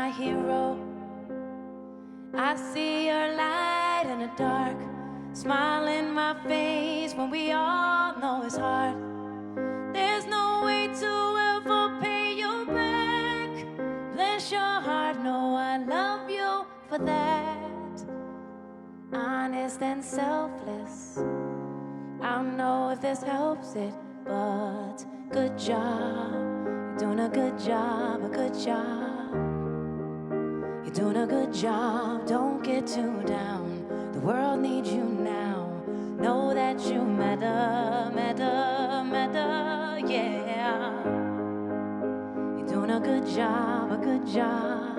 my hero. I see your light in the dark, smile in my face when we all know it's hard. There's no way to ever pay you back. Bless your heart, know I love you for that. Honest and selfless, I don't know if this helps it, but good job. You're doing a good job, a good job. You're doing a good job, don't get too down. The world needs you now. Know that you matter, matter, matter, yeah. You're doing a good job, a good job.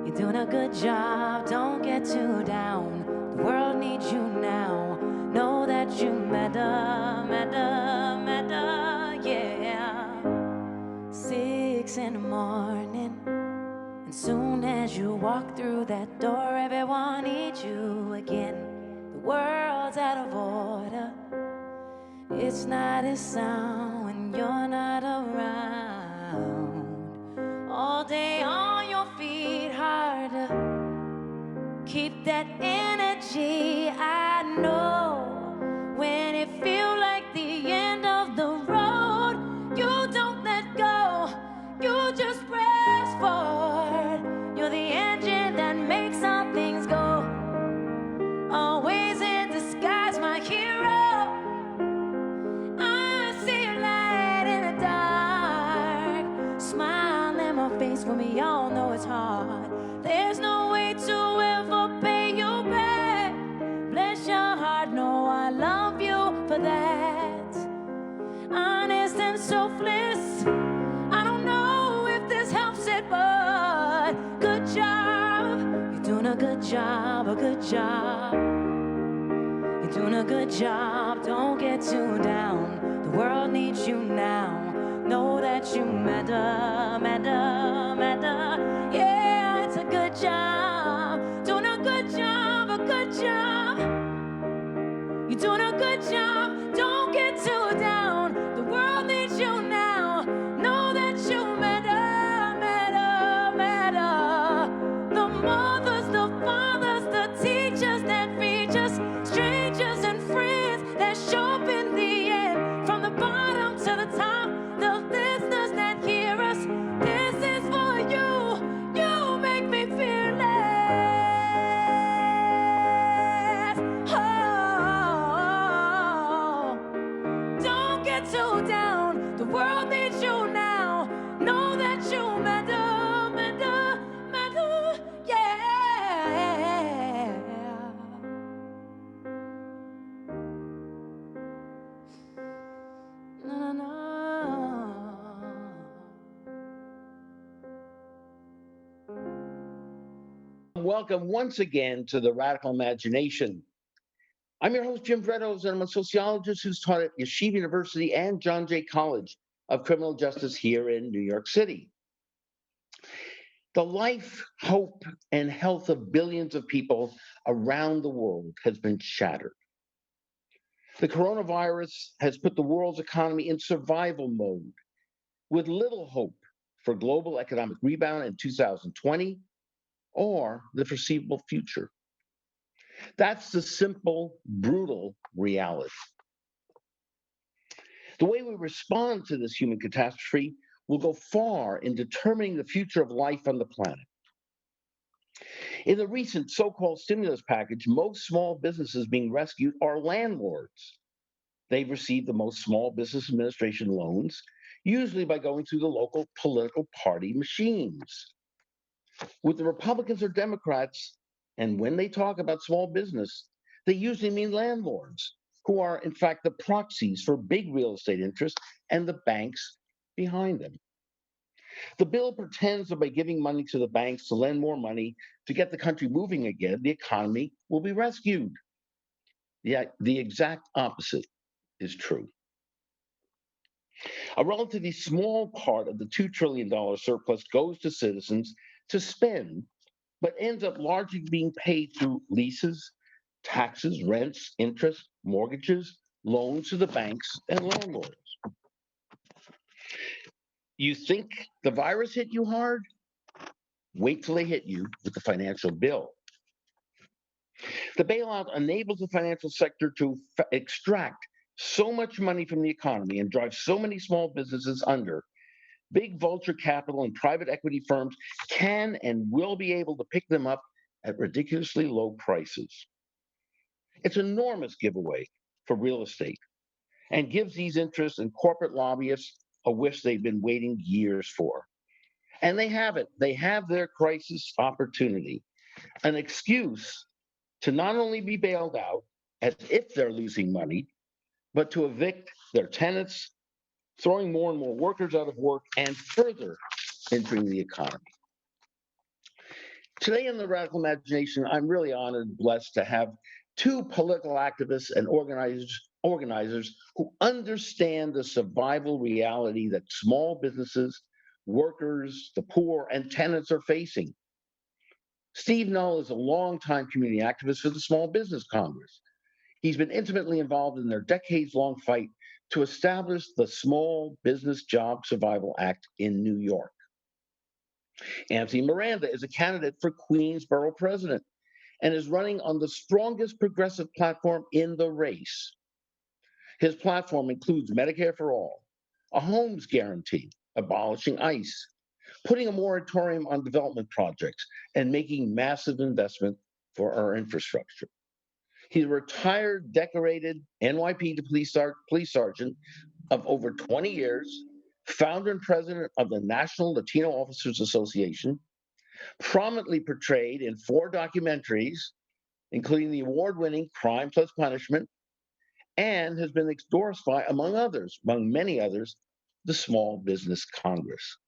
You're doing a good job, don't get too down. The world needs you now. Know that you matter, matter, matter, yeah. 6 in the morning, and soon as you walk through that door, everyone needs you again. The world's out of order. It's not as sound when you're not around. All day on your feet, harder. Keep that energy. I know when it feels like the end of the road, you don't let go. You just press forward. You're the engine that makes all things go. Always in disguise, my hero. I see your light in the dark. Smile in my face when we all know it's hard. There's no way to ever pay you back. Bless your heart, know I love you for that. Honest and selfless, I don't know if this helps it, but good job. You're doing a good job, a good job. You're doing a good job, don't get too down. The world needs you now. Know that you matter, matter, matter. Yeah, it's a good job. Doing a good job, a good job. You're doing a good job, don't get too down. The world needs you now. Know that you matter, matter, matter. The mothers, the fathers, the teachers that reach us, strangers and friends that show up in the end. From the bottom to the top, the listeners that hear us, this is for you. You make me fearless. Oh, don't get too down. The world needs you now. Know that you matter, matter, matter, yeah. No, no, no. Welcome once again to the Radical Imagination. I'm your host, Jim Vrettos, and I'm a sociologist who's taught at Yeshiva University and John Jay College of Criminal Justice here in New York City. The life, hope, and health of billions of people around the world has been shattered. The coronavirus has put the world's economy in survival mode, with little hope for global economic rebound in 2020 or the foreseeable future. That's the simple, brutal reality. The way we respond to this human catastrophe will go far in determining the future of life on the planet. In the recent so-called stimulus package, most small businesses being rescued are landlords. They've received the most Small Business Administration loans, usually by going through the local political party machines. With the Republicans or Democrats, and when they talk about small business, they usually mean landlords, who are in fact the proxies for big real estate interests and the banks behind them. The bill pretends that by giving money to the banks to lend more money to get the country moving again, the economy will be rescued. Yet the exact opposite is true. A relatively small part of the $2 trillion surplus goes to citizens to spend, but ends up largely being paid through leases, taxes, rents, interest, mortgages, loans to the banks and landlords. You think the virus hit you hard? Wait till they hit you with the financial bill. The bailout enables the financial sector to extract so much money from the economy and drive so many small businesses under. Big vulture capital and private equity firms can and will be able to pick them up at ridiculously low prices. It's an enormous giveaway for real estate and gives these interests and corporate lobbyists a wish they've been waiting years for. And they have it. They have their crisis opportunity, an excuse to not only be bailed out as if they're losing money, but to evict their tenants, throwing more and more workers out of work and further injuring the economy. Today in the Radical Imagination, I'm really honored and blessed to have two political activists and organizers who understand the survival reality that small businesses, workers, the poor, and tenants are facing. Steve Null is a longtime community activist for the Small Business Congress. He's been intimately involved in their decades-long fight to establish the Small Business Job Survival Act in New York. Anthony Miranda is a candidate for Queens Borough President and is running on the strongest progressive platform in the race. His platform includes Medicare for all, a homes guarantee, abolishing ICE, putting a moratorium on development projects, and making massive investment for our infrastructure. He's a retired, decorated NYPD police sergeant of over 20 years, founder and president of the National Latino Officers Association, prominently portrayed in 4 documentaries, including the award-winning Crime Plus Punishment, and has been endorsed by, among many others, the Small Business Congress.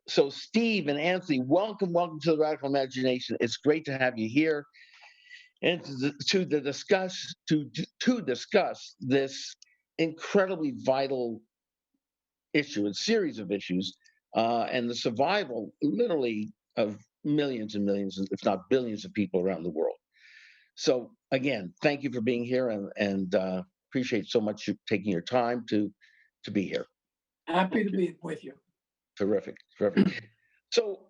So Steve and Anthony, welcome to the Radical Imagination. It's great to have you here and to discuss this incredibly vital issue, a series of issues, and the survival, literally, of millions and millions, if not billions, of people around the world. So again, thank you for being here, and appreciate so much you taking your time to be here. Happy to be with you. Terrific. So,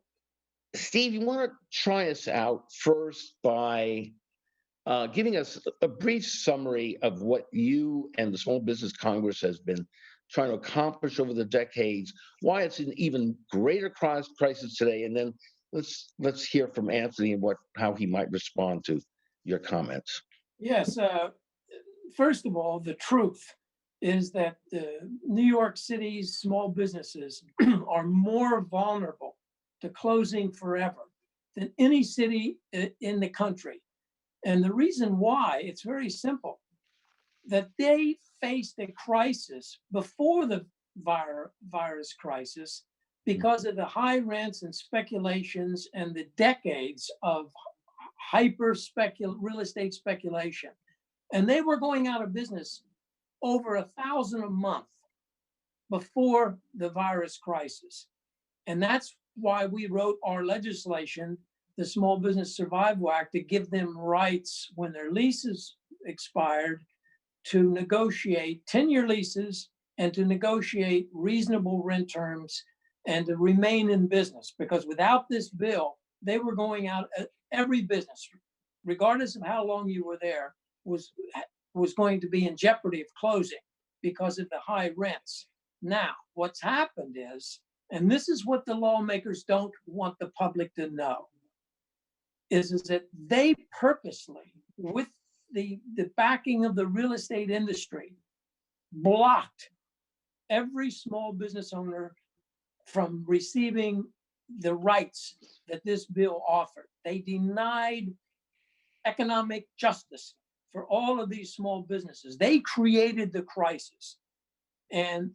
Steve, you want to try us out first by giving us a brief summary of what you and the Small Business Congress has been trying to accomplish over the decades, why it's an even greater crisis today, and then let's hear from Anthony and how he might respond to your comments. Yes. First of all, the truth is that New York City's small businesses are more vulnerable to closing forever than any city in the country. And the reason why, it's very simple, that they faced a crisis before the virus crisis because of the high rents and speculations and the decades of real estate speculation. And they were going out of business over 1,000 a month before the virus crisis. And that's why we wrote our legislation, the Small Business Survival Act, to give them rights when their leases expired to negotiate 10-year leases and to negotiate reasonable rent terms and to remain in business. Because without this bill, they were going out, every business, regardless of how long you were there, was going to be in jeopardy of closing because of the high rents. Now, what's happened is, and this is what the lawmakers don't want the public to know, is that they purposely, with the backing of the real estate industry, blocked every small business owner from receiving the rights that this bill offered. They denied economic justice for all of these small businesses. They created the crisis, and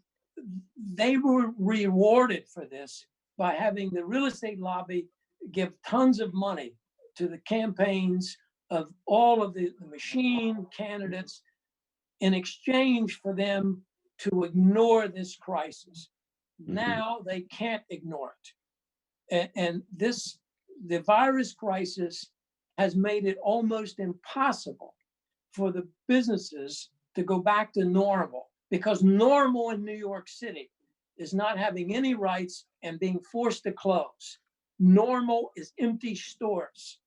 they were rewarded for this by having the real estate lobby give tons of money to the campaigns of all of the machine candidates in exchange for them to ignore this crisis. Now they can't ignore it. And the virus crisis has made it almost impossible for the businesses to go back to normal, because normal in New York City is not having any rights and being forced to close. normal is empty stores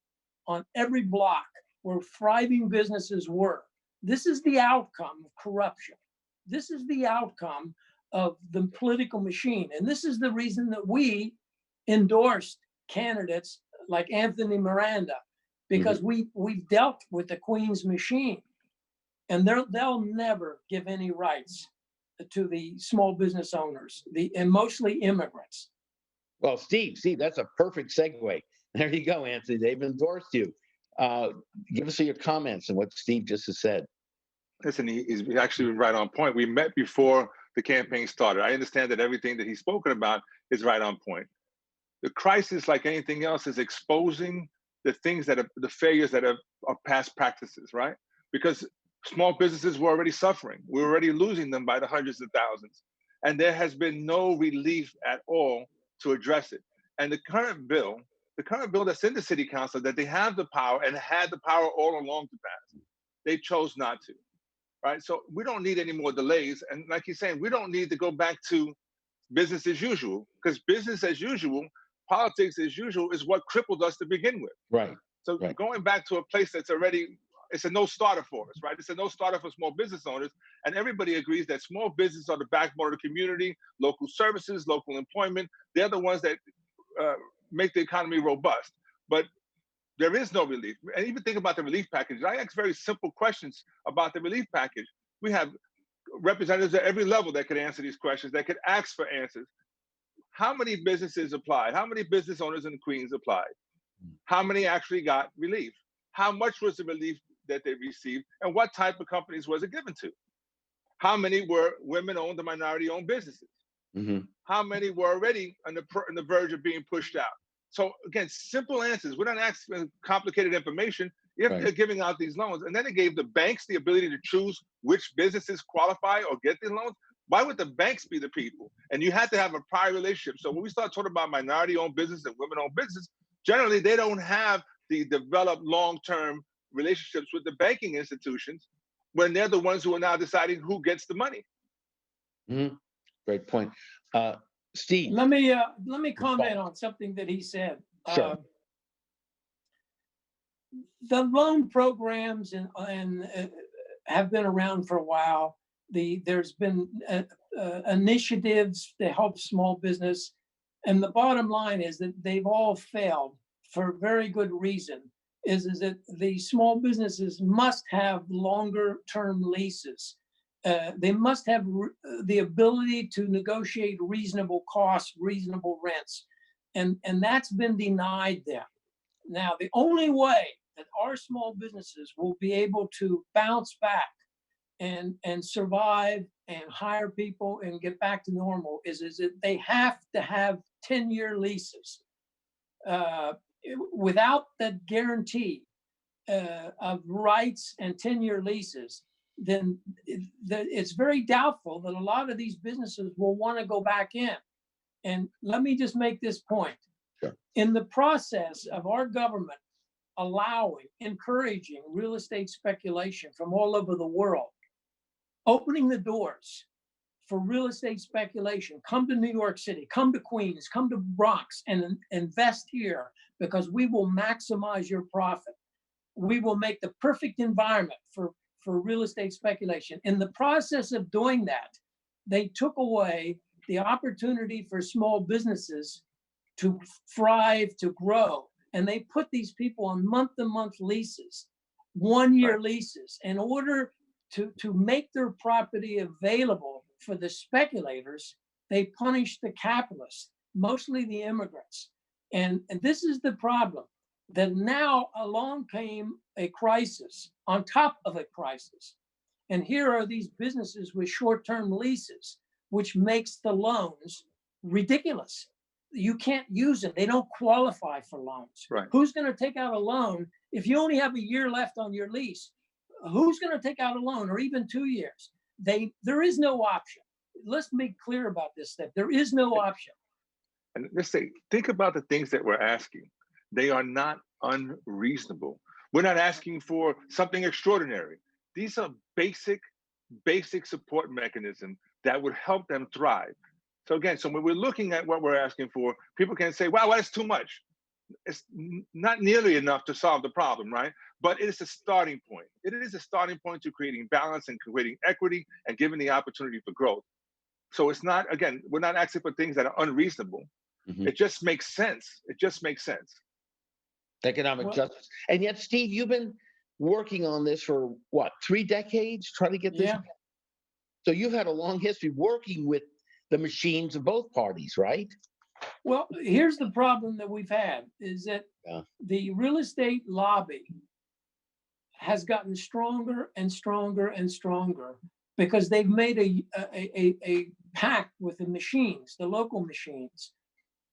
on every block where thriving businesses were. This is the outcome of corruption. This is the outcome of the political machine. And this is the reason that we endorsed candidates like Anthony Miranda, because we've dealt with the Queens machine, and they'll never give any rights to the small business owners, and mostly immigrants. Well, Steve, that's a perfect segue. There you go, Anthony. They've endorsed you. Give us your comments on what Steve just has said. Listen, he's actually right on point. We met before the campaign started. I understand that everything that he's spoken about is right on point. The crisis, like anything else, is exposing the things that are the failures that are past practices, right? Because small businesses were already suffering. We were already losing them by the hundreds of thousands. And there has been no relief at all to address it. And the current bill that's in the city council, that they have the power and had the power all along to pass, they chose not to, right? So we don't need any more delays. And like he's saying, we don't need to go back to business as usual, because business as usual, politics as usual is what crippled us to begin with. Right. So going back to a place that's already, it's a no starter for us, right? It's a no starter for small business owners. And everybody agrees that small businesses are the backbone of the community, local services, local employment. They're the ones that make the economy robust. But there is no relief. And even think about the relief package. I ask very simple questions about the relief package. We have representatives at every level that could answer these questions, that could ask for answers. How many businesses applied? How many business owners in Queens applied? How many actually got relief? How much was the relief that they received? And what type of companies was it given to? How many were women-owned or minority-owned businesses? How many were already on the verge of being pushed out? So again, simple answers. We're not asking complicated information. If they're giving out these loans, and then it gave the banks the ability to choose which businesses qualify or get these loans, why would the banks be the people? And you had to have a prior relationship. So when we start talking about minority-owned business and women-owned business, generally they don't have the developed long-term relationships with the banking institutions when they're the ones who are now deciding who gets the money. Great point. Steve. Let me comment on something that he said. Sure. The loan programs and have been around for a while. There's been initiatives to help small business, and the bottom line is that they've all failed for a very good reason. Is that the small businesses must have longer term leases. They must have the ability to negotiate reasonable costs, reasonable rents, and that's been denied them. Now, the only way that our small businesses will be able to bounce back and survive and hire people and get back to normal is that they have to have 10-year leases. Without that guarantee of rights and 10-year leases, then it's very doubtful that a lot of these businesses will want to go back in. And let me just make this point. Sure. In the process of our government encouraging real estate speculation from all over the world, opening the doors for real estate speculation, come to New York City, come to Queens, come to Bronx and invest here because we will maximize your profit. We will make the perfect environment for real estate speculation. In the process of doing that, they took away the opportunity for small businesses to thrive, to grow. And they put these people on month-to-month leases, one-year leases, in order to make their property available for the speculators. They punished the capitalists, mostly the immigrants. And this is the problem, that now along came a crisis on top of a crisis. And here are these businesses with short-term leases, which makes the loans ridiculous. You can't use them. They don't qualify for loans. Right. Who's going to take out a loan if you only have a year left on your lease? Who's going to take out a loan, or even 2 years? There is no option. Let's make clear about this step. There is no option. And let's say, think about the things that we're asking. They are not unreasonable. We're not asking for something extraordinary. These are basic support mechanisms that would help them thrive. So again, so when we're looking at what we're asking for, people can say, wow, that's too much. It's not nearly enough to solve the problem, right? But it is a starting point. It is a starting point to creating balance and creating equity and giving the opportunity for growth. So it's not, again, we're not asking for things that are unreasonable. Mhm. It just makes sense. It just makes sense. Economic Well, justice. And yet, Steve, you've been working on this for what, 3 decades, trying to get this? yeah. So you've had a long history working with the machines of both parties, right? Well, here's the problem that we've had is that Yeah. the real estate lobby has gotten stronger and stronger and stronger because they've made a pact with the machines, the local machines,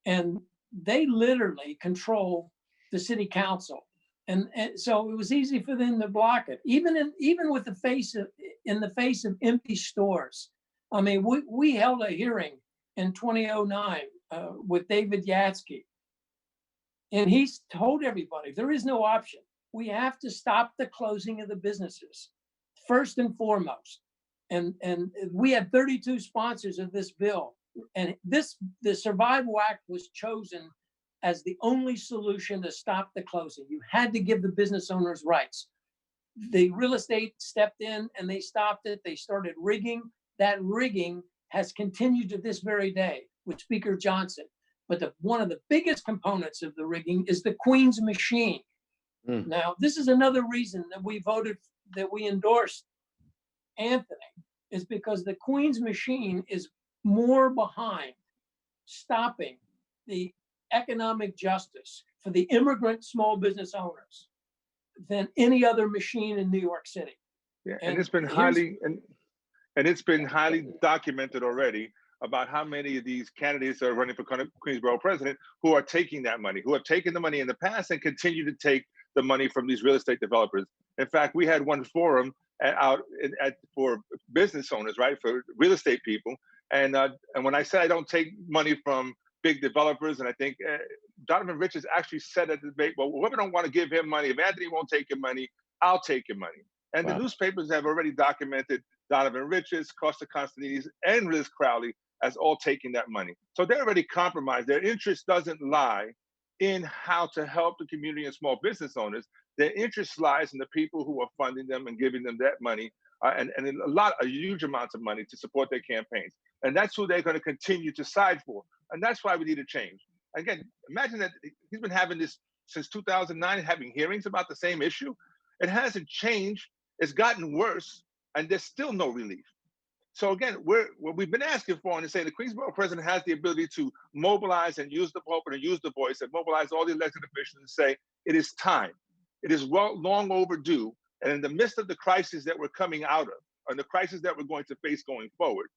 and they literally control the city council. And so it was easy for them to block it, even with the face of in the face of empty stores. I mean, we held a hearing in 2009 with David Yatsky, and he's told everybody there is no option. We have to stop the closing of the businesses, first and foremost. And we had 32 sponsors of this bill. And the Survival Act was chosen as the only solution to stop the closing. You had to give the business owners rights. The real estate stepped in and they stopped it. They started rigging. That rigging has continued to this very day with Speaker Johnson. But one of the biggest components of the rigging is the Queens machine. Mm. Now, this is another reason that we endorsed Anthony, is because the Queens machine is more behind stopping the economic justice for the immigrant small business owners than any other machine in New York City. Yeah, and it's been highly and it's been highly documented already about how many of these candidates are running for Queens Borough President who are taking that money, who have taken the money in the past and continue to take the money from these real estate developers. In fact, we had one forum for business owners, right, for real estate people. And when I said I don't take money from big developers, and I think Donovan Richards actually said at the debate, well, whoever don't want to give him money, if Anthony won't take your money, I'll take your money. And Wow. the newspapers have already documented Donovan Richards, Costa Constantinides, and Liz Crowley as all taking that money. So they're already compromised. Their interest doesn't lie in how to help the community and small business owners. Their interest lies in the people who are funding them and giving them that money, and a huge amounts of money to support their campaigns. And that's who they're going to continue to side for. And that's why we need a change. Again, imagine that he's been having this since 2009, having hearings about the same issue. It hasn't changed. It's gotten worse, and there's still no relief. So again, what we've been asking for, and saying the Queens Borough President has the ability to mobilize and use the pulpit and use the voice and mobilize all the elected officials and say, it is time. It is long overdue. And in the midst of the crisis that we're coming out of, and the crisis that we're going to face going forward,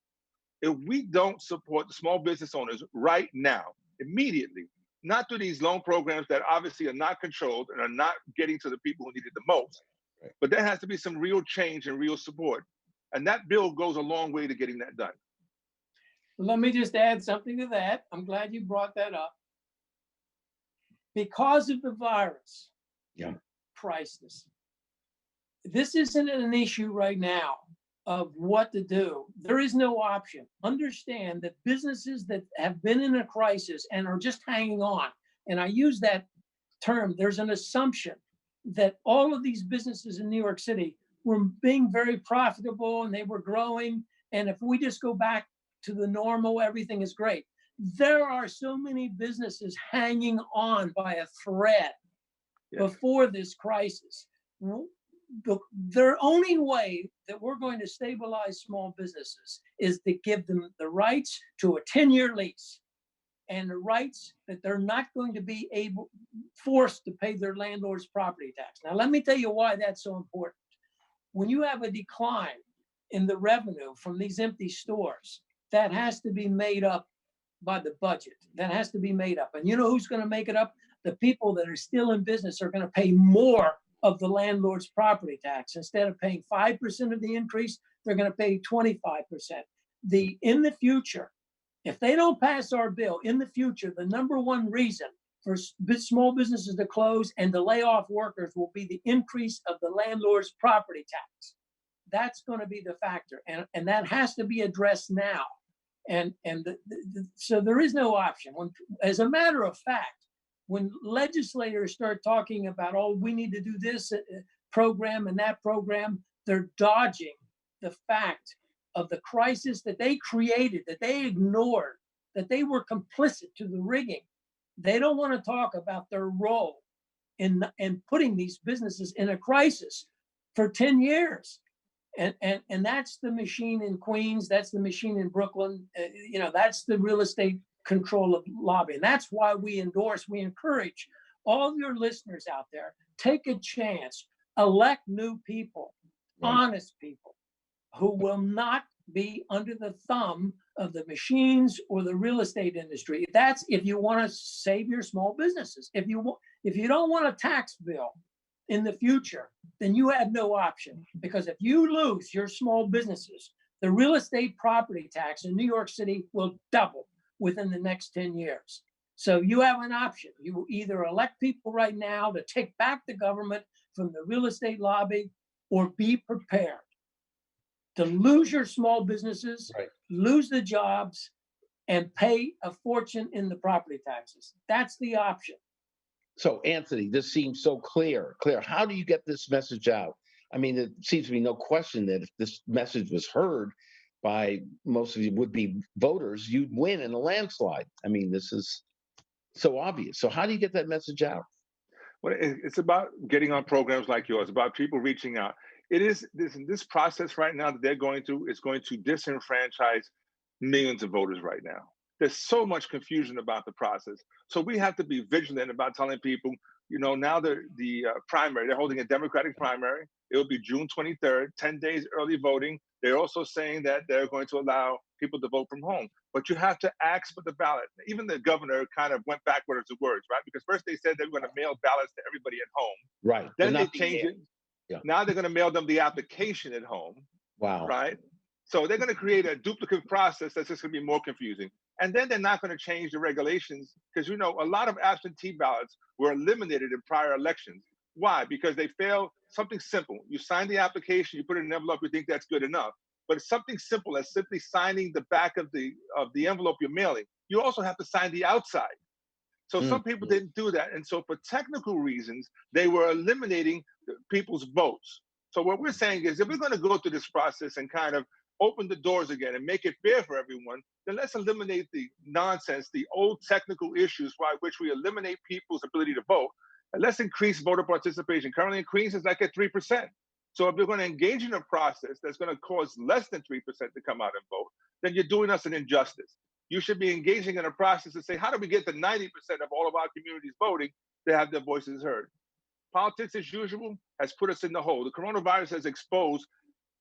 if we don't support the small business owners right now, immediately, not through these loan programs that obviously are not controlled and are not getting to the people who need it the most, Right. But there has to be some real change and real support. And that bill goes a long way to getting that done. Let me just add something to that. I'm glad you brought that up. Because of the virus crisis, this isn't an issue right now of what to do. There is no option. Understand that businesses that have been in a crisis and are just hanging on, and I use that term, there's an assumption that all of these businesses in New York City were being very profitable and they were growing. And if we just go back to the normal, everything is great. There are so many businesses hanging on by a thread before this crisis. The only way that we're going to stabilize small businesses is to give them the rights to a 10-year lease and the rights that they're not going to be forced to pay their landlord's property tax. Now, let me tell you why that's so important. When you have a decline in the revenue from these empty stores, that has to be made up by the budget. That has to be made up. And you know who's going to make it up? The people that are still in business are going to pay more of the landlord's property tax. Instead of paying 5% of the increase, they're going to pay 25%. In the future, if they don't pass our bill, in the future, the number one reason for small businesses to close and to lay off workers will be the increase of the landlord's property tax. That's going to be the factor. And that has to be addressed now. So there is no option. As a matter of fact, when legislators start talking about, oh, we need to do this program and that program, they're dodging the fact of the crisis that they created, that they ignored, that they were complicit to the rigging. They don't want to talk about their role in putting these businesses in a crisis for 10 years. And that's the machine in Queens, that's the machine in Brooklyn, that's the real estate control of lobby. And that's why we encourage all your listeners out there, take a chance, elect new people, honest people who will not be under the thumb of the machines or the real estate industry. That's if you want to save your small businesses. If you don't want a tax bill in the future, then you have no option, because if you lose your small businesses, the real estate property tax in New York City will double within the next 10 years. So you have an option. You either elect people right now to take back the government from the real estate lobby, or be prepared to lose your small businesses, lose the jobs, and pay a fortune in the property taxes. That's the option. So, Anthony, this seems so clear. How do you get this message out? I mean, it seems to be no question that if this message was heard by most of you would-be voters, you'd win in a landslide. I mean, this is so obvious. So how do you get that message out? Well, it's about getting on programs like yours, about people reaching out. It is this process right now that they're going through is going to disenfranchise millions of voters right now. There's so much confusion about the process. So we have to be vigilant about telling people, now the primary, they're holding a Democratic primary. It'll be June 23rd, 10 days early voting. They're also saying that they're going to allow people to vote from home. But you have to ask for the ballot. Even the governor kind of went backwards to words, right? Because first they said they were going to mail ballots to everybody at home. Right. Then they changed it. Yeah. Now they're going to mail them the application at home. Wow. Right? So they're going to create a duplicate process that's just going to be more confusing. And then they're not going to change the regulations, because, a lot of absentee ballots were eliminated in prior elections. Why? Because they failed something simple. You sign the application, you put it in an envelope, you think that's good enough. But it's something simple as simply signing the back of the envelope you're mailing. You also have to sign the outside. So some people didn't do that. And so for technical reasons, they were eliminating people's votes. So what we're saying is, if we're going to go through this process and kind of open the doors again and make it fair for everyone, then let's eliminate the nonsense, the old technical issues by which we eliminate people's ability to vote, and let's increase voter participation. Currently in Queens, it's like at 3%. So if you're going to engage in a process that's going to cause less than 3% to come out and vote, then you're doing us an injustice. You should be engaging in a process to say, how do we get to 90% of all of our communities voting to have their voices heard? Politics, as usual, has put us in the hole. The coronavirus has exposed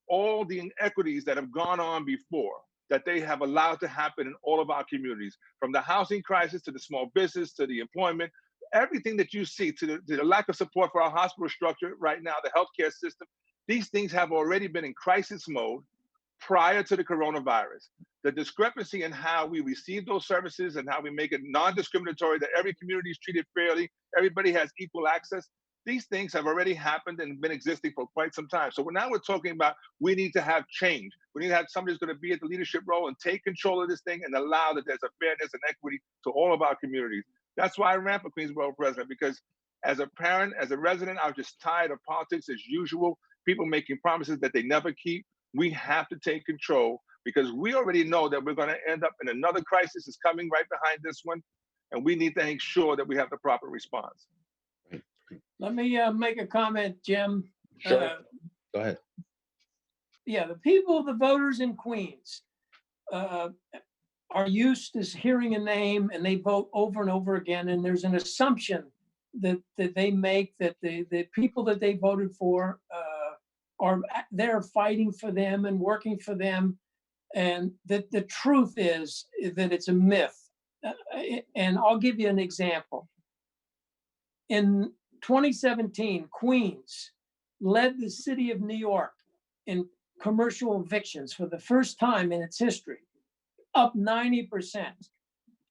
all the inequities that have gone on before, that they have allowed to happen in all of our communities, from the housing crisis to the small business to the employment, everything that you see, to the lack of support for our hospital structure right now, the healthcare system. These things have already been in crisis mode prior to the coronavirus. The discrepancy in how we receive those services and how we make it non-discriminatory, that every community is treated fairly, everybody has equal access. These things have already happened and been existing for quite some time. So now we're talking about, we need to have change. We need to have somebody who's going to be at the leadership role and take control of this thing and allow that there's a fairness and equity to all of our communities. That's why I ran for Queens Borough President, because as a parent, as a resident, I was just tired of politics as usual, people making promises that they never keep. We have to take control, because we already know that we're going to end up in another crisis is coming right behind this one. And we need to make sure that we have the proper response. Let me make a comment, Jim. Sure. Go ahead. Yeah, the people, the voters in Queens are used to hearing a name and they vote over and over again. And there's an assumption that they make that the people that they voted for are there fighting for them and working for them. And that the truth is that it's a myth. And I'll give you an example. In 2017, Queens led the city of New York in commercial evictions for the first time in its history, up 90%.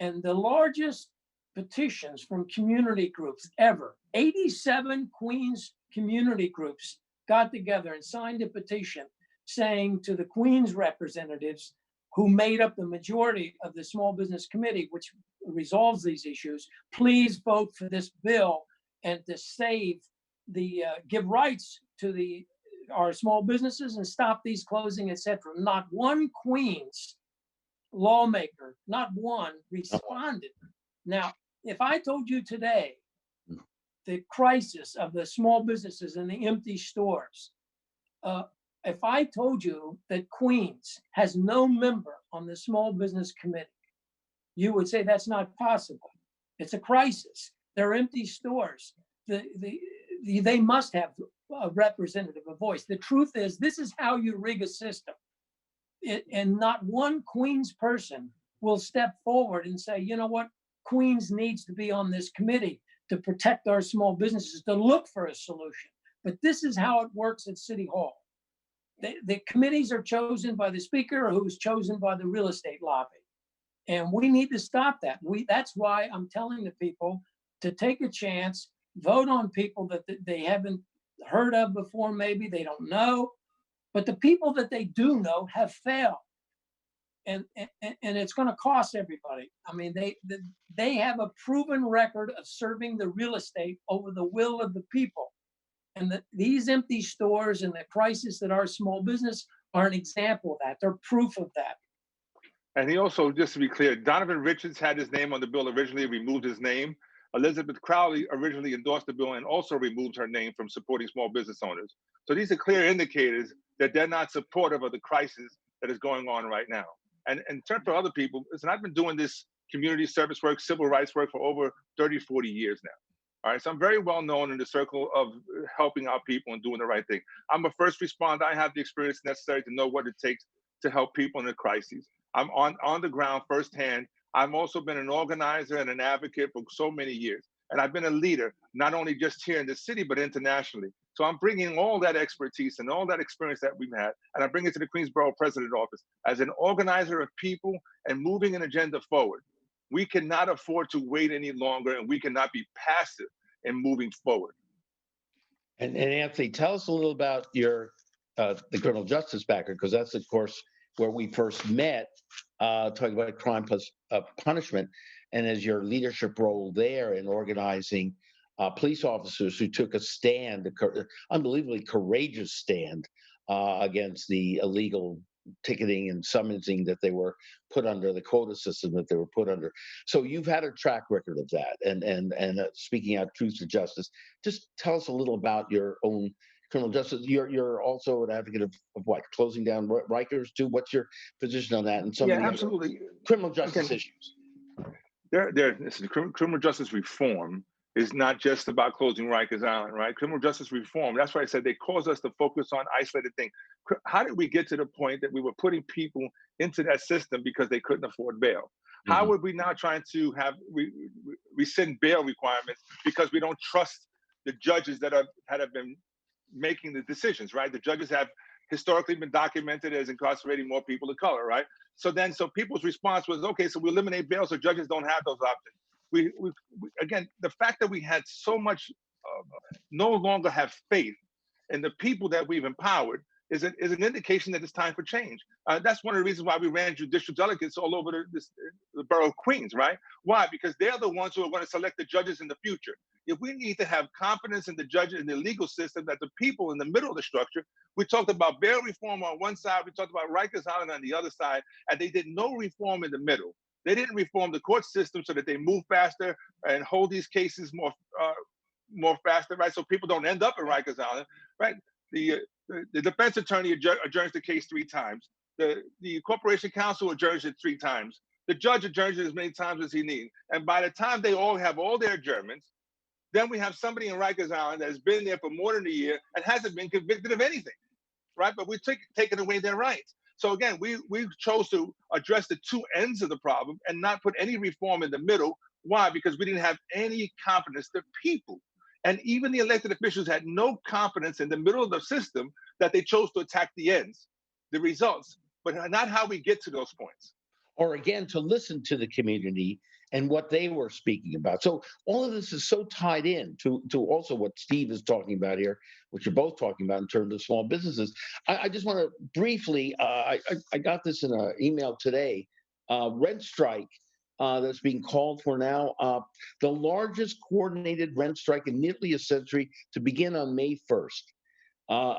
And the largest petitions from community groups ever, 87 Queens community groups got together and signed a petition saying to the Queens representatives, who made up the majority of the Small Business Committee, which resolves these issues, please vote for this bill and to save the, give rights to our small businesses and stop these closing, et cetera. Not one Queens lawmaker, not one, responded. Now, if I told you today the crisis of the small businesses and the empty stores, if I told you that Queens has no member on the Small Business Committee, you would say that's not possible. It's a crisis. They're empty stores. They must have a representative, a voice. The truth is, this is how you rig a system. And not one Queens person will step forward and say, you know what, Queens needs to be on this committee to protect our small businesses, to look for a solution. But this is how it works at City Hall. The committees are chosen by the speaker, who's chosen by the real estate lobby. And we need to stop that. That's why I'm telling the people to take a chance, vote on people that they haven't heard of before, maybe they don't know, but the people that they do know have failed. And it's going to cost everybody. I mean, they have a proven record of serving the real estate over the will of the people. And these empty stores and the crisis that our small business are an example of that. They're proof of that. And he also, just to be clear, Donovan Richards had his name on the bill originally, removed his name. Elizabeth Crowley originally endorsed the bill and also removed her name from supporting small business owners. So these are clear indicators that they're not supportive of the crisis that is going on right now. And in terms of other people, listen, I've been doing this community service work, civil rights work for over 30, 40 years now. All right, so I'm very well known in the circle of helping out people and doing the right thing. I'm a first responder. I have the experience necessary to know what it takes to help people in a crisis. I'm on the ground firsthand. I've also been an organizer and an advocate for so many years. And I've been a leader, not only just here in the city, but internationally. So I'm bringing all that expertise and all that experience that we've had, and I bring it to the Queens Borough President office as an organizer of people and moving an agenda forward. We cannot afford to wait any longer, and we cannot be passive in moving forward. And Anthony, tell us a little about your the criminal justice background, because that's, of course, where we first met, talking about crime plus punishment, and as your leadership role there in organizing police officers who took a stand, unbelievably courageous stand against the illegal ticketing and summonsing that they were put under, the quota system that they were put under. So you've had a track record of that, and speaking out truth to justice. Just tell us a little about your own criminal justice. You're also an advocate of what, closing down Rikers too? What's your position on that and some of the absolutely criminal justice issues? Criminal justice reform is not just about closing Rikers Island, right? Criminal justice reform, that's why I said they caused us to focus on isolated things. How did we get to the point that we were putting people into that system because they couldn't afford bail? How are we now trying to rescind bail requirements because we don't trust the judges that have been making the decisions, right? The judges have historically been documented as incarcerating more people of color, right? So people's response was, okay, so we eliminate bail so judges don't have those options. Again, the fact that we had so much, no longer have faith in the people that we've empowered is an indication that it's time for change. That's one of the reasons why we ran judicial delegates all over the borough of Queens, right? Why? Because they're the ones who are going to select the judges in the future. If we need to have confidence in the judges, in the legal system, that the people in the middle of the structure, we talked about bail reform on one side, we talked about Rikers Island on the other side, and they did no reform in the middle. They didn't reform the court system so that they move faster and hold these cases more faster, right? So people don't end up in Rikers Island, right? The defense attorney adjourns the case 3 times. The corporation counsel adjourns it 3 times. The judge adjourns it as many times as he needs. And by the time they all have all their adjournments, then we have somebody in Rikers Island that has been there for more than a year and hasn't been convicted of anything, right? But we've taken away their rights. So again, we chose to address the 2 ends of the problem and not put any reform in the middle. Why? Because we didn't have any confidence. The people and even the elected officials had no confidence in the middle of the system, that they chose to attack the ends, the results, but not how we get to those points. Or again, to listen to the community and what they were speaking about. So all of this is so tied in to also what Steve is talking about here, which you're both talking about in terms of small businesses. I just want to briefly, I got this in an email today, rent strike that's being called for now, the largest coordinated rent strike in nearly a century to begin on May 1st.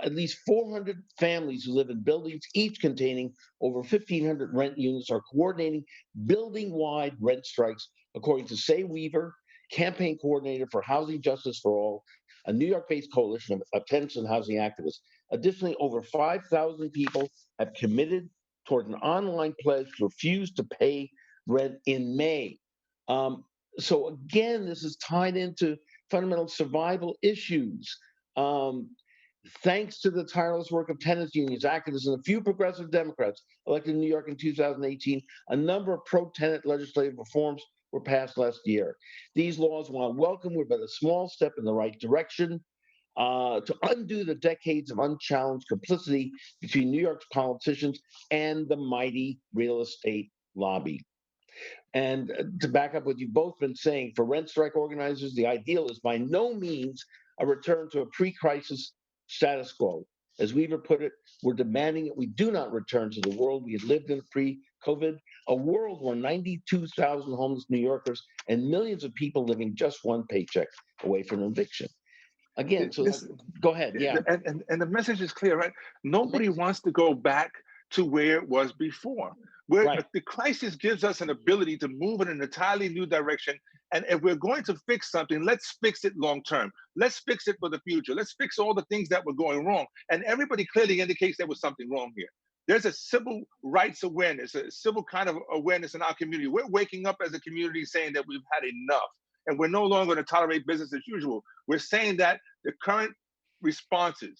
At least 400 families who live in buildings, each containing over 1,500 rent units, are coordinating building-wide rent strikes, according to Say Weaver, campaign coordinator for Housing Justice for All, a New York-based coalition of tenants and housing activists. Additionally, over 5,000 people have committed toward an online pledge to refuse to pay rent in May. So again, this is tied into fundamental survival issues. Thanks to the tireless work of tenants unions, activists, and a few progressive Democrats elected in New York in 2018, a number of pro-tenant legislative reforms were passed last year. These laws, while welcome, were but a small step in the right direction to undo the decades of unchallenged complicity between New York's politicians and the mighty real estate lobby. And to back up what you've both been saying, for rent strike organizers, the ideal is by no means a return to a pre-crisis status quo. As Weaver put it, we're demanding that we do not return to the world we had lived in pre-COVID, a world where 92,000 homeless New Yorkers and millions of people living just one paycheck away from eviction. Again, so go ahead. Yeah. And the message is clear, right? Nobody wants to go back to where it was before. Where Right. the crisis gives us an ability to move in an entirely new direction. And if we're going to fix something, let's fix it long term. Let's fix it for the future. Let's fix all the things that were going wrong. And everybody clearly indicates there was something wrong here. There's a civil rights awareness, a civil kind of awareness in our community. We're waking up as a community saying that we've had enough. And we're no longer going to tolerate business as usual. We're saying that the current responses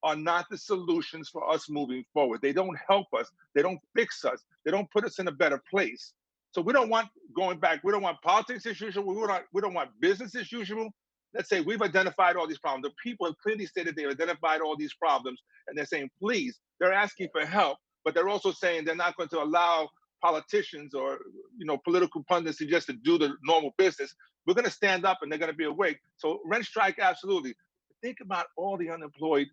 are not the solutions for us moving forward. They don't help us. They don't fix us. They don't put us in a better place. So we don't want going back. We don't want politics as usual. We don't want business as usual. Let's say we've identified all these problems. The people have clearly stated they've identified all these problems, and they're saying, please, they're asking for help, but they're also saying they're not going to allow politicians or political pundits to just to do the normal business. We're going to stand up and they're going to be awake. So rent strike, absolutely. Think about all the unemployed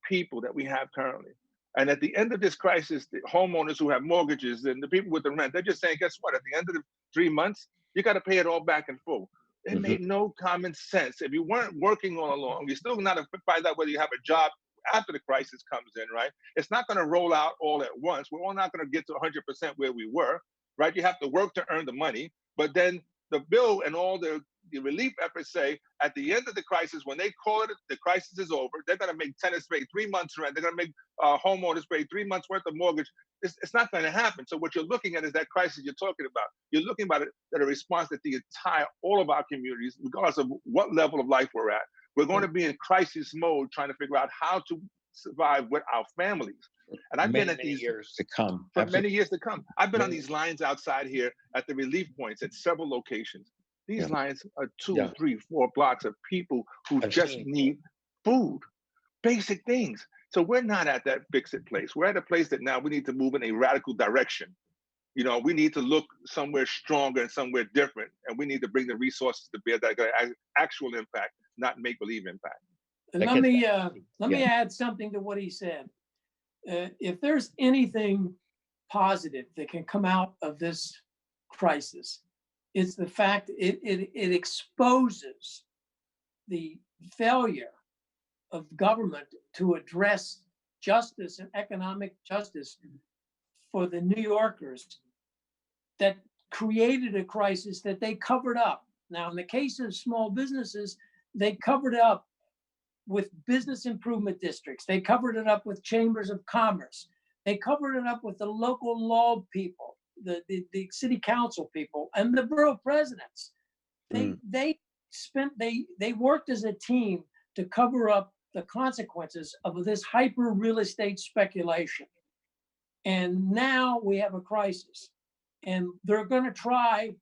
people that we have currently. And at the end of this crisis, the homeowners who have mortgages and the people with the rent, they're just saying, guess what? At the end of the 3 months, you got to pay it all back in full. It made no common sense. If you weren't working all along, you're still not to find out whether you have a job after the crisis comes in, right? It's not going to roll out all at once. We're all not going to get to 100% where we were, right? You have to work to earn the money. But then the bill and all the relief efforts say at the end of the crisis, when they call it the crisis is over, they're going to make tenants pay 3 months rent. They're going to make homeowners pay 3 months worth of mortgage. It's not going to happen. So what you're looking at is that crisis you're talking about. You're looking at it at a response that all of our communities, regardless of what level of life we're at, we're going to be in crisis mode, trying to figure out how to survive with our families. And I've been at these years to come. For many years to come. I've been on these lines outside here at the relief points at several locations. These lines are 2, 3, 4 blocks of people who just need food, basic things. So we're not at that fix-it place. We're at a place that now we need to move in a radical direction. We need to look somewhere stronger and somewhere different. And we need to bring the resources to bear that actual impact, not make-believe impact. And let me add something to what he said. If there's anything positive that can come out of this crisis, it's the fact it exposes the failure of government to address justice and economic justice for the New Yorkers that created a crisis that they covered up. Now, in the case of small businesses, they covered it up with business improvement districts. They covered it up with chambers of commerce. They covered it up with the local law people, the city council people, and the borough presidents. They worked as a team to cover up the consequences of this hyper real estate speculation. And now we have a crisis, and they're going to try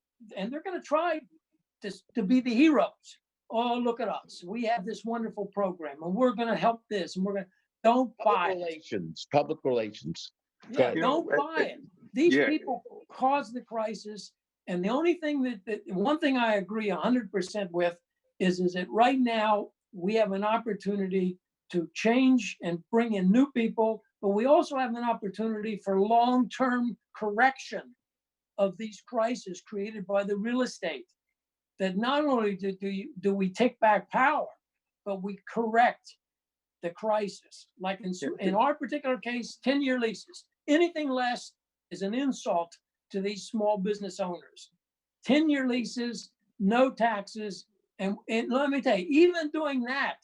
to be the heroes. Oh, look at us. We have this wonderful program, and we're going to help this, and we're going to, don't buy it. Public relations. Yeah, don't buy it. These people caused the crisis, And the only thing one thing I agree 100% with is that right now we have an opportunity to change and bring in new people, but we also have an opportunity for long-term correction of these crises created by the real estate. That not only do we take back power, but we correct the crisis. Like in our particular case, 10-year leases. Anything less is an insult to these small business owners. 10-year leases, no taxes. And let me tell you, even doing that,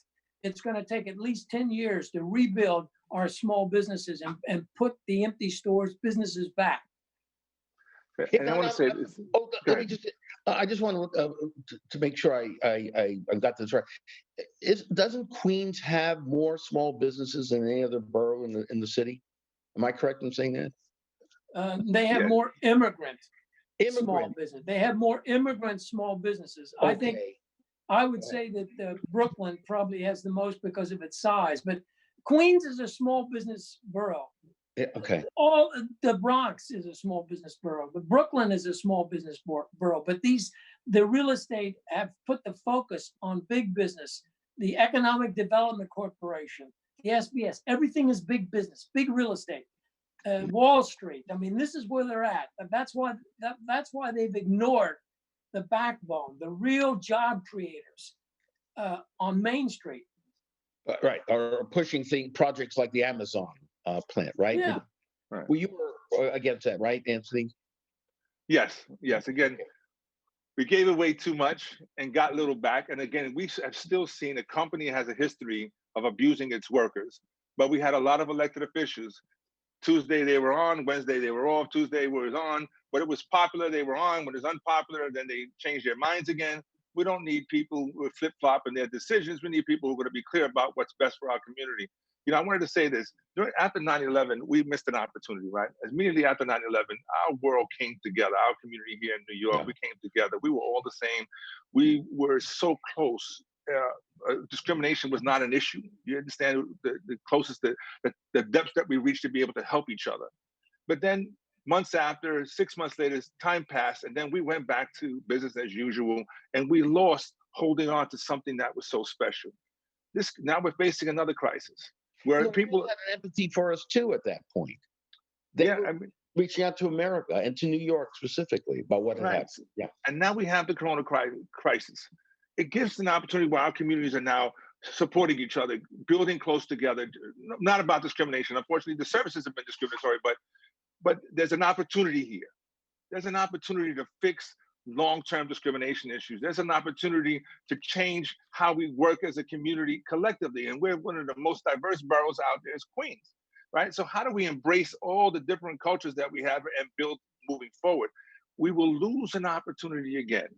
it's going to take at least 10 years to rebuild our small businesses and put the empty stores, businesses back. And I want to say this. Let me just. I just want to make sure I got this right. Doesn't Queens have more small businesses than any other borough in the city? Am I correct in saying that? They have more immigrant small Immigrant. business. They have more immigrant small businesses. Okay. I think I would say that Brooklyn probably has the most because of its size, but Queens is a small business borough. Yeah, okay. All the Bronx is a small business borough, but Brooklyn is a small business borough. But the real estate have put the focus on big business, the Economic Development Corporation, the SBS. Everything is big business, big real estate. Wall Street. I mean, this is where they're at. That's why they've ignored the backbone, the real job creators on Main Street. Right, or pushing projects like the Amazon plant, right? Yeah. Right. Well, you were against that, right, Anthony? Yes. Again, we gave away too much and got little back. And again, we have still seen a company has a history of abusing its workers. But we had a lot of elected officials. Tuesday they were on, Wednesday they were off, Tuesday was on. When it was popular, they were on. When it was unpopular, then they changed their minds again. We don't need people who are flip-flop in their decisions. We need people who are going to be clear about what's best for our community. You know, I wanted to say this. After 9/11, we missed an opportunity, right? Immediately after 9/11, our world came together. Our community here in New York, we came together. We were all the same. We were so close. Discrimination was not an issue. You understand the closest, the depths that we reached to be able to help each other. But then months after, 6 months later, time passed, and then we went back to business as usual, and we lost holding on to something that was so special. Now we're facing another crisis where people had an empathy for us too at that point. They were reaching out to America and to New York specifically about what had happened. Yeah. And now we have the corona crisis. It gives an opportunity where our communities are now supporting each other, building close together. Not about discrimination. Unfortunately, the services have been discriminatory, but there's an opportunity here. There's an opportunity to fix long-term discrimination issues. There's an opportunity to change how we work as a community collectively. And we're one of the most diverse boroughs out there is Queens, right? So how do we embrace all the different cultures that we have and build moving forward? We will lose an opportunity again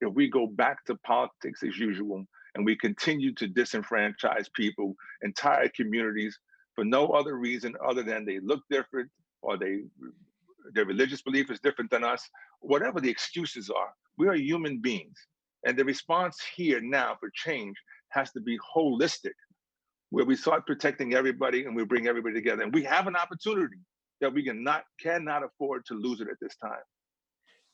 if we go back to politics as usual and we continue to disenfranchise people, entire communities, for no other reason other than they look different or their religious belief is different than us. Whatever the excuses are, we are human beings. And the response here now for change has to be holistic, where we start protecting everybody and we bring everybody together. And we have an opportunity that we cannot afford to lose it at this time.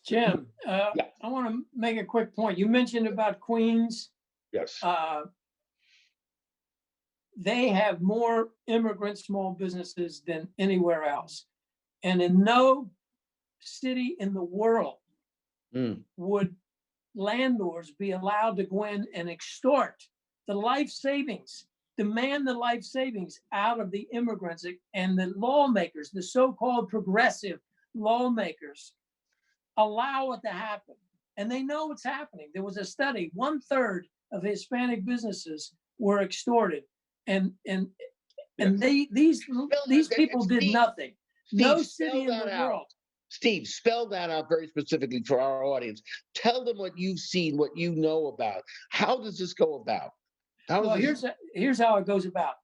Jim, I want to make a quick point. You mentioned about Queens. Yes. They have more immigrant small businesses than anywhere else. And in no city in the world would landlords be allowed to go in and extort the life savings, demand the life savings out of the immigrants, and the lawmakers, the so-called progressive lawmakers, allow it to happen. And they know it's happening. There was a study, 1/3 of Hispanic businesses were extorted. And these people did nothing. Steve, no city in the world. Steve, spell that out very specifically for our audience. Tell them what you've seen, what you know about. How does this go about? Well, here's how it goes about.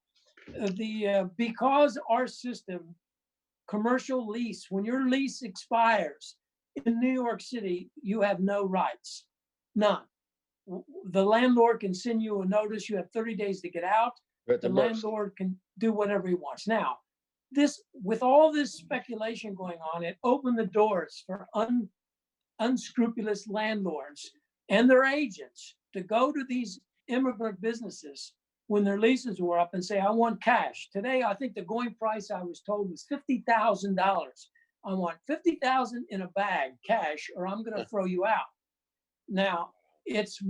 Because our system, commercial lease, when your lease expires in New York City, you have no rights, none. The landlord can send you a notice. You have 30 days to get out. The landlord can do whatever he wants. Now, with all this speculation going on, it opened the doors for unscrupulous landlords and their agents to go to these immigrant businesses when their leases were up and say, I want cash. Today, I think the going price I was told was $50,000. I want 50,000 in a bag cash, or I'm going to throw you out. Now, this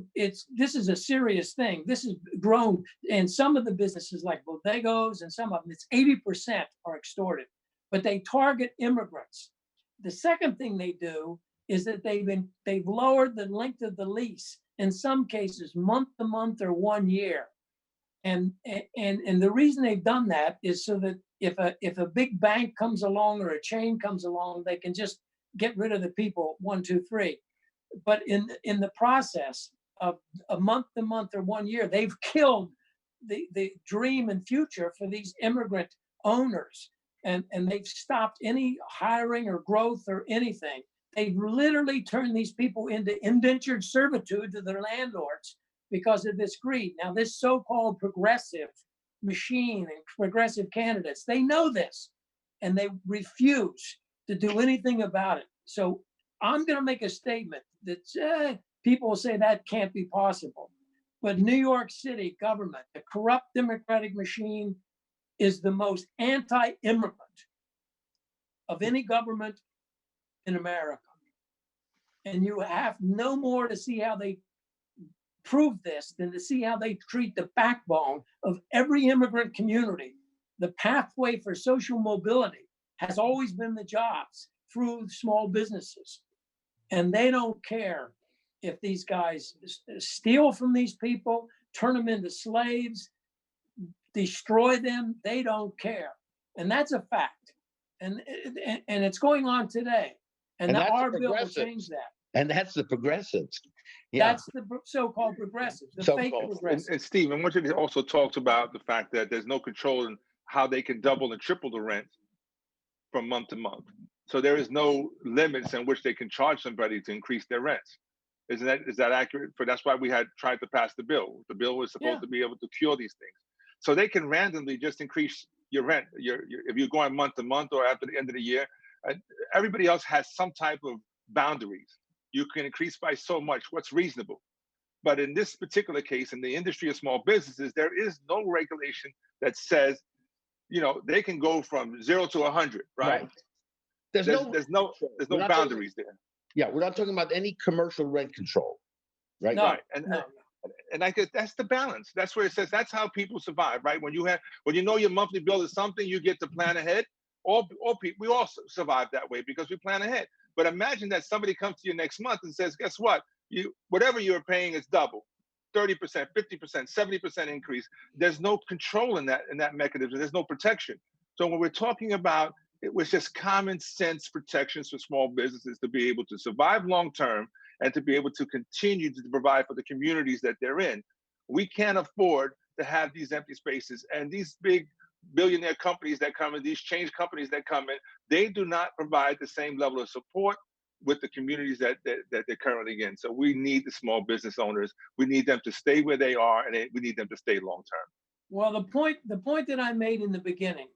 is a serious thing. This has grown, and some of the businesses like bodegos and some of them, it's 80% are extorted, but they target immigrants. The second thing they do is that they've lowered the length of the lease, in some cases month to month or 1 year. And the reason they've done that is so that if a big bank comes along or a chain comes along, they can just get rid of the people 1, 2, 3. But in the process of a month to month or 1 year, they've killed the dream and future for these immigrant owners, and they've stopped any hiring or growth or anything. They've literally turned these people into indentured servitude to their landlords because of this greed. Now, this so-called progressive machine and progressive candidates, they know this, and they refuse to do anything about it. So I'm going to make a statement that people will say that can't be possible. But New York City government, the corrupt democratic machine, is the most anti-immigrant of any government in America. And you have no more to see how they prove this than to see how they treat the backbone of every immigrant community. The pathway for social mobility has always been the jobs through small businesses. And they don't care if these guys steal from these people, turn them into slaves, destroy them. They don't care. And that's a fact. And it's going on today. And our bill will change that. And that's the progressives. Yeah. That's the so-called progressives, the fake progressives. And Steve, I want you to also talk about the fact that there's no control in how they can double and triple the rent from month to month. So there is no limits in which they can charge somebody to increase their rents. Is that accurate? That's why we had tried to pass the bill. The bill was supposed to be able to cure these things. So they can randomly just increase your rent. If you're going month to month or after the end of the year, everybody else has some type of boundaries. You can increase by so much, what's reasonable. But in this particular case, in the industry of small businesses, there is no regulation that says, they can go from 0 to 100, right? There's no boundaries there. Yeah, we're not talking about any commercial rent control, right? No, right. And I guess that's the balance. That's where it says that's how people survive, right? When you know your monthly bill is something, you get to plan ahead. We all survive that way because we plan ahead. But imagine that somebody comes to you next month and says, guess what? Whatever you're paying is double, 30%, 50%, 70% increase. There's no control in that mechanism. There's no protection. So when we're talking about, it was just common sense protections for small businesses to be able to survive long term and to be able to continue to provide for the communities that they're in. We can't afford to have these empty spaces, and these big billionaire companies that come in, these change companies that come in, they do not provide the same level of support with the communities that they're currently in. So we need the small business owners. We need them to stay where they are, and we need them to stay long term. Well, the point that I made in the beginning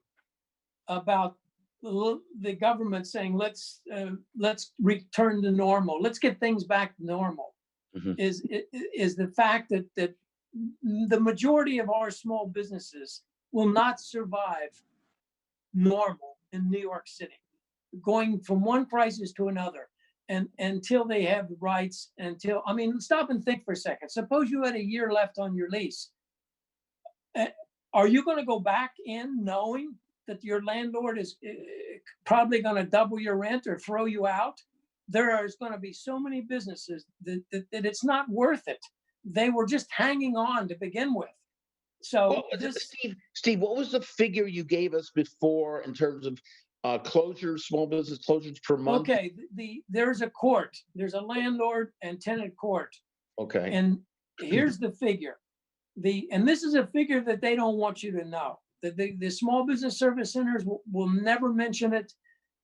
about the government saying let's return to normal, let's get things back to normal, is the fact that the majority of our small businesses will not survive normal in New York City, going from one crisis to another, and until they have the rights. Stop and think for a second. Suppose you had a year left on your lease. Are you going to go back in knowing that your landlord is probably going to double your rent or throw you out? There is going to be so many businesses that it's not worth it. They were just hanging on to begin with. So Steve, what was the figure you gave us before in terms of closures, small business closures per month? Okay, there's a court. There's a landlord and tenant court. Okay. And here's the figure. And this is a figure that they don't want you to know. The small business service centers will never mention it.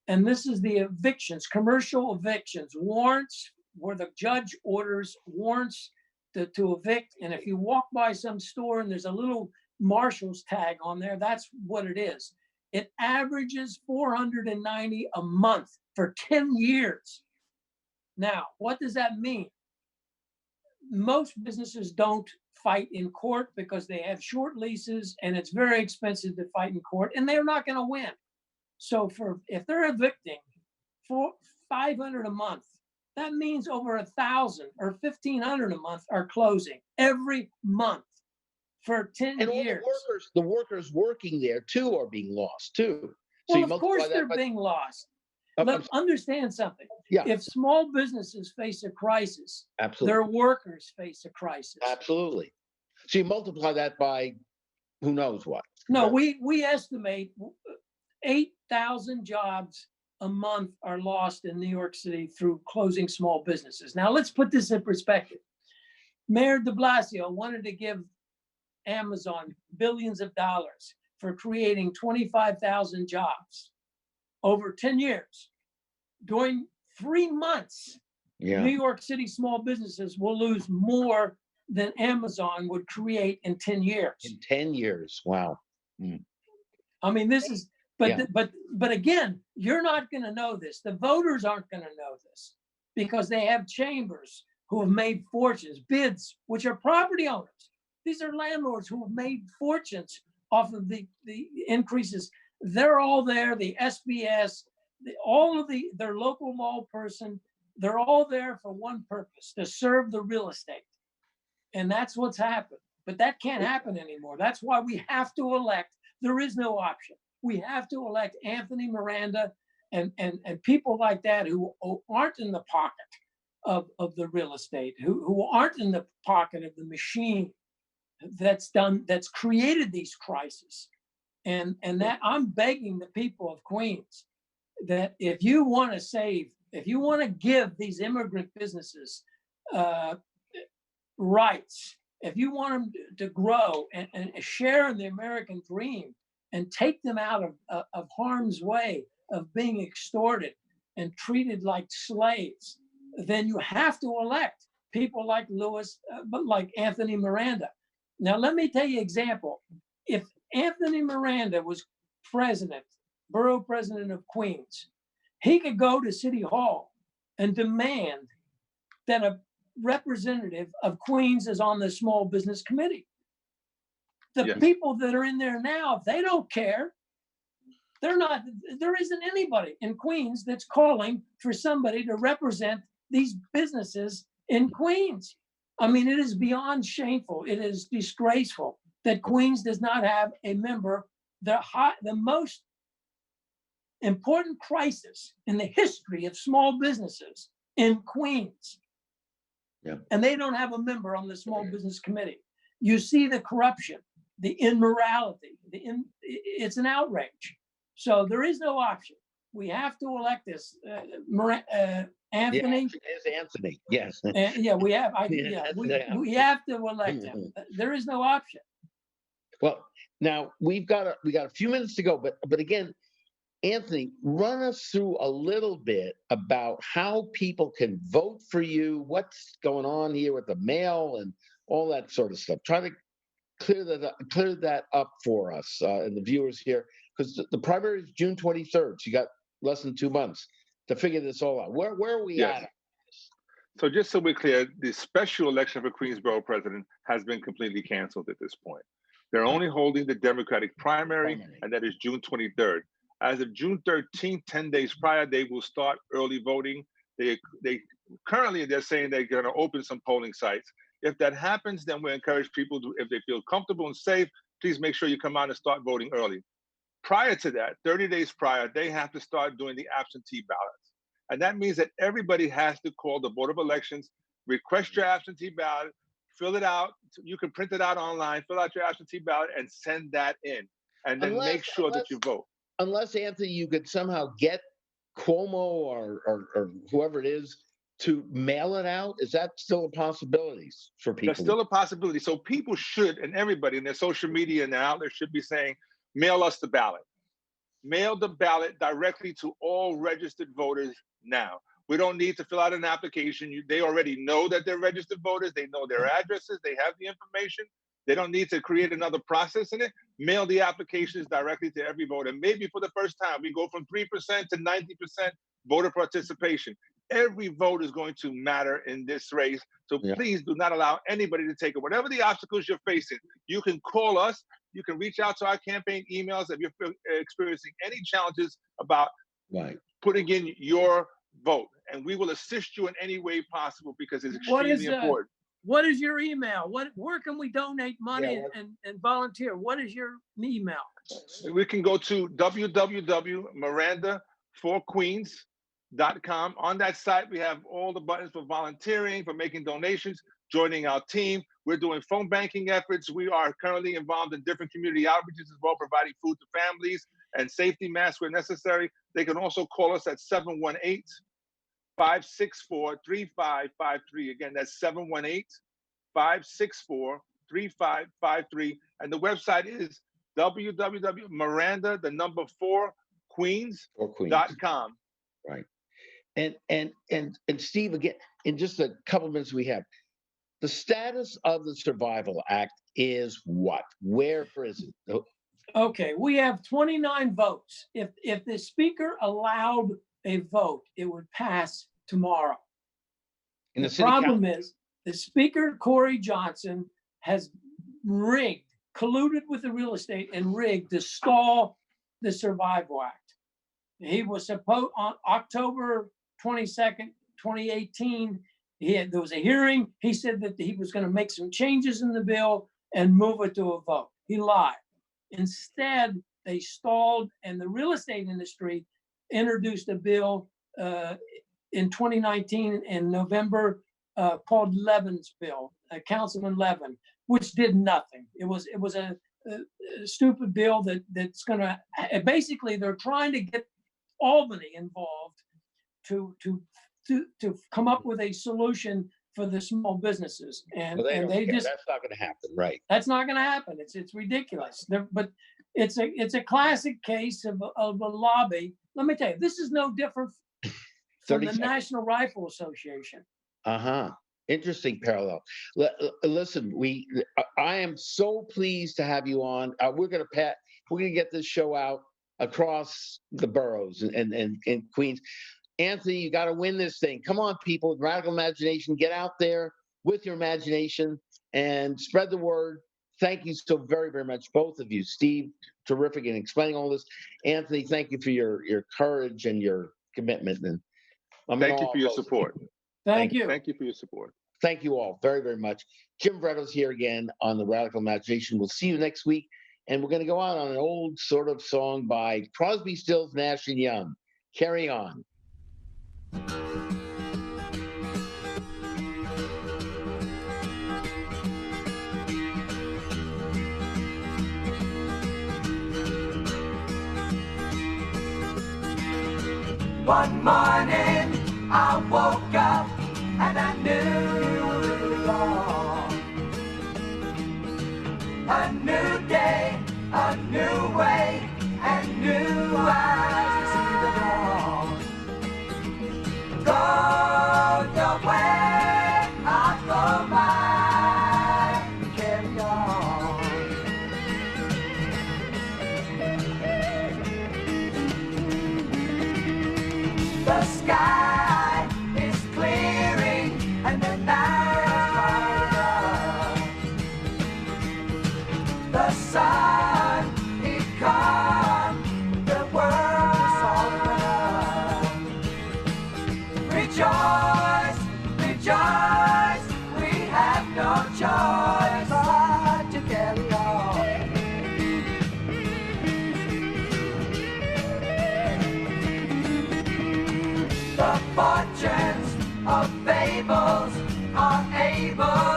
And this is the evictions, commercial evictions, warrants where the judge orders warrants to evict. And if you walk by some store and there's a little marshal's tag on there, that's what it is. It averages $490 a month for 10 years. Now, what does that mean? Most businesses don't fight in court because they have short leases and it's very expensive to fight in court, and they're not going to win. So if they're evicting for $500 a month, that means over 1,000 or 1,500 a month are closing every month for 10 And years. all the workers working there too are being lost too. So Well, you of multiply course that they're by- being lost. I'm Let understand something. Yeah. If small businesses face a crisis, absolutely, their workers face a crisis. absolutely. So you multiply that by who knows what. No, we estimate 8,000 jobs a month are lost in New York City through closing small businesses. Now let's put this in perspective. Mayor de Blasio wanted to give Amazon billions of dollars for creating 25,000 jobs over 10 years. During 3 months, Yeah. New York City small businesses will lose more than Amazon would create in 10 years. In 10 years. Wow. I mean, this is, but Yeah. but again, you're not going to know this. The voters aren't going to know this because they have chambers who have made fortunes, bids, which are property owners. These are landlords who have made fortunes off of the increases. They're all there. The SBS, their local law person, they're all there for one purpose: to serve the real estate. And that's what's happened. But that can't happen anymore. That's why we have to elect. There is no option. We have to elect Anthony Miranda and people like that who aren't in the pocket of the real estate, who aren't in the pocket of the machine that's created these crises. And that I'm begging the people of Queens that if you want to give these immigrant businesses rights, if you want them to grow and share in the American dream and take them out of harm's way of being extorted and treated like slaves, then you have to elect people like like Anthony Miranda. Now, let me tell you an example. If Anthony Miranda was borough president of Queens, he could go to City Hall and demand that a representative of Queens is on the small business committee. The people that are in there now, they don't care. There isn't anybody in Queens that's calling for somebody to represent these businesses in Queens. I mean, it is beyond shameful. It is disgraceful that Queens does not have a member. The most important crisis in the history of small businesses in Queens. Yeah. And they don't have a member on the small business committee. You see the corruption, the immorality, it's an outrage. So there is no option. We have to elect this Anthony. Yeah, Anthony. Yes. We have to elect him. There is no option. Well, now we got a few minutes to go, but again, Anthony, run us through a little bit about how people can vote for you, what's going on here with the mail and all that sort of stuff. Try to clear that up for us and the viewers here, because the primary is June 23rd. So you got less than 2 months to figure this all out. Where are we at? So just so we're clear, the special election for Queens Borough President has been completely canceled at this point. They're only holding the Democratic primary, and that is June 23rd. As of June 13th, 10 days prior, they will start early voting. They're saying they're going to open some polling sites. If that happens, then we encourage people to, if they feel comfortable and safe, please make sure you come out and start voting early. Prior to that, 30 days prior, they have to start doing the absentee ballots. And that means that everybody has to call the Board of Elections, request your absentee ballot, fill it out. You can print it out online, fill out your absentee ballot and send that in. And then make sure that you vote. Unless, Anthony, you could somehow get Cuomo or whoever it is to mail it out, is that still a possibility for people? That's still a possibility. So people should, and everybody in their social media and their outlets should be saying, mail us the ballot. Mail the ballot directly to all registered voters now. We don't need to fill out an application. They already know that they're registered voters. They know their addresses. They have the information. They don't need to create another process in it. Mail the applications directly to every voter. Maybe for the first time, we go from 3% to 90% voter participation. every vote is going to matter in this race. So Yeah. please do not allow anybody to take it. Whatever the obstacles you're facing, you can call us. You can reach out to our campaign emails if you're experiencing any challenges about Right. putting in your vote, and we will assist you in any way possible because it's extremely important. What is your email? Where can we donate money Yeah, and volunteer? What is your email? We can go to www.mirandaforqueens.com. On that site, we have all the buttons for volunteering, for making donations, joining our team. We're doing phone banking efforts. We are currently involved in different community outreaches as well, providing food to families and safety masks where necessary. They can also call us at 718-564-3553. Again, that's 718-564-3553. And the website is www.miranda4queens.com. Right. And Steve, again, in just a couple of minutes we have, the status of the Survival Act is what? Where is it? Okay, we have 29 votes. If the speaker allowed a vote, it would pass tomorrow. In the city problem council? is the speaker, Corey Johnson, has colluded with the real estate and rigged to stall the Survival Act. He was supposed on October 22nd, 2018. There was a hearing. He said that he was going to make some changes in the bill and move it to a vote. He lied. Instead, they stalled, and the real estate industry introduced a bill in 2019 in November called Levin's bill, Councilman Levin, which did nothing. It was a stupid bill that's going to basically they're trying to get Albany involved to come up with a solution for the small businesses, and they just that's not going to happen, right? That's not going to happen. It's ridiculous. But it's a classic case of a lobby. Let me tell you, this is no different from the National Rifle Association. Interesting parallel. Listen, I am so pleased to have you on. We're gonna get this show out across the boroughs and in Queens. Anthony, you got to win this thing. Come on, people! Radical imagination, get out there with your imagination and spread the word. Thank you so very, very much, both of you. Steve, terrific in explaining all this. Anthony, thank you for your courage and your commitment. And thank you for your support. Thank you. Thank you for your support. Thank you all very, very much. Jim Vrettos here again on the Radical Imagination. We'll see you next week. And we're going to go out on an old sort of song by Crosby, Stills, Nash & Young. Carry On. One morning I woke up and I knew it was wrong. A new day, a new way, and new eyes to see the dawn. Go your way, I'll go mine, carry on. The sky is clearing and the night is bright. The sun, it comes, the world is all around. Rejoice, rejoice, we have no choice but to carry on. The fortunes of fables are able